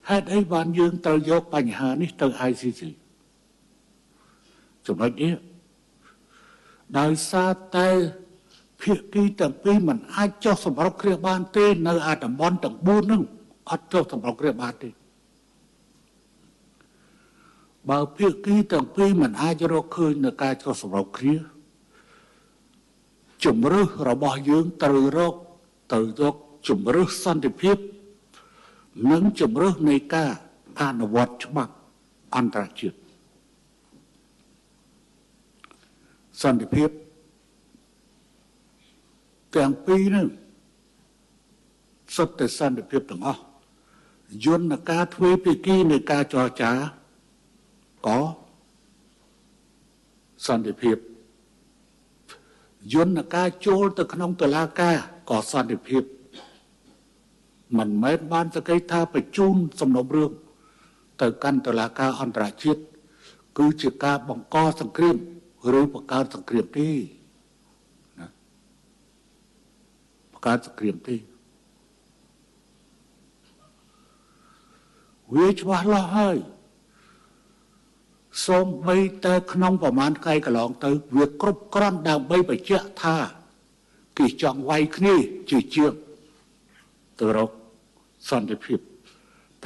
ហេតុអីបានយើងត្រូវយកបញ្ហានេះទៅ ICC ចំណុចនេះដោយសារតែភាគីទាំងពីរមិនអាចចុះសម្រុកគ្នាបានទេនៅអាតំបន់ទាំង4ហ្នឹងអត់ចុះសម្រុកគ្នាបានទេបើភាគីទាំងពីរមិនអាចរកឃើញនៅការចុះសម្រុកគ្នាជំរឿសរបស់យើងត្រូវរកទៅយកជំរឿសសន្តិភាពនិងជំរឿសនៃការអនុវត្តច្បាប់អន្តរជាតិសន្តិភាពទាំងពីរនោះសុទ្ធតែសន្តិភាពទាំងអស់យន្តការទ្វេភាគីនៃការចរចាក៏សន្តិភាពយន្តការចូលទៅក្នុងតុលាការក៏សន្តិភាពមិនមែនបានសក្តិថាបញ្ជូនសំណុំរឿងទៅកាន់តុលាការអន្តរជាតិគឺជាការបង្កសង្គ្រាមឬបង្កើតសង្គ្រាមទេណាបង្កើតសង្គ្រាមទេវាច្បាស់លាស់ហើយសូម្បីតែក្នុងប្រមាណថ្ងៃកន្លងទៅវាគ្រប់គ្រាន់ដើម្បីបញ្ជាក់ថាគេចង់វាយគ្នាជាជាងទៅរកសន្តិភាព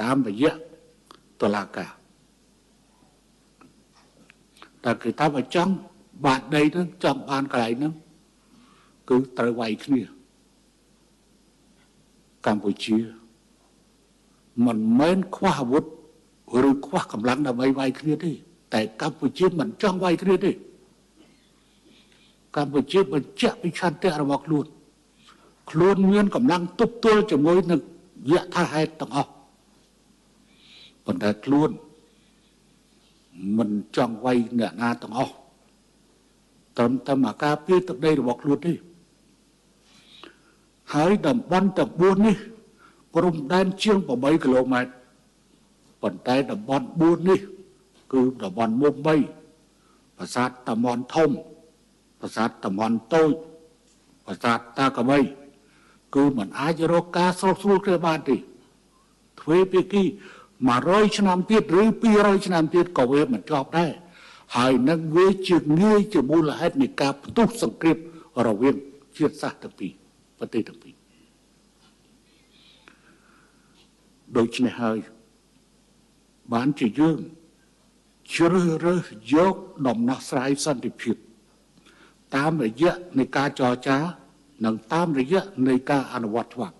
តាមរយៈតុលាការតែគេថាបើចង់បានដីហ្នឹងចង់បានកន្លែងហ្នឹងគឺត្រូវវាយគ្នាកម្ពុជាមិនមែនខ្វះអាវុធឬខ្វះកម្លាំងដើម្បីវាយគ្នាទេតែកម្ពុជាមិនចង់វាយគ្នាទេកម្ពុជាបញ្ជាក់ពីឆន្ទៈរបស់ខ្លួនមានកម្លាំងទប់ទល់ជាមួយនឹងយថាហេតុទាំងអស់ប៉ុន្តែខ្លួនមិនចង់វាយអ្នកណាទាំងអស់ត្រឹមតែមកការពារទឹកដីរបស់ខ្លួនទេហើយតំបន់ទាំង4នេះព្រំដែនជាង8គីឡូម៉ែត្រប៉ុន្តែតំបន់4នេះគឺតំបន់មុំ3ប្រាសាទតាម៉ុនធំប្រាសាទតាម៉ុនតូចប្រាសាទតាកបីគឺมันអាចរកការស្រុះស្រួលគ្នាបានទេទ្វេភាគី100ឆ្នាំទៀតឬ200ឆ្នាំទៀតក៏វាមិនចប់ដែរហើយនឹងវាជាងាយជាមូលហេតុនៃការផ្ទុះសង្គ្រាមរវាងជាតិសាសន៍ទាំងពីរប្រទេសទាំងពីរដូច្នេះហើយបានជាយើងជ្រើសរើសយកដំណោះស្រាយសន្តិភាពតាមរយៈនៃការចរចានិងតាមរយៈនៃការអនុវត្តច្បាប់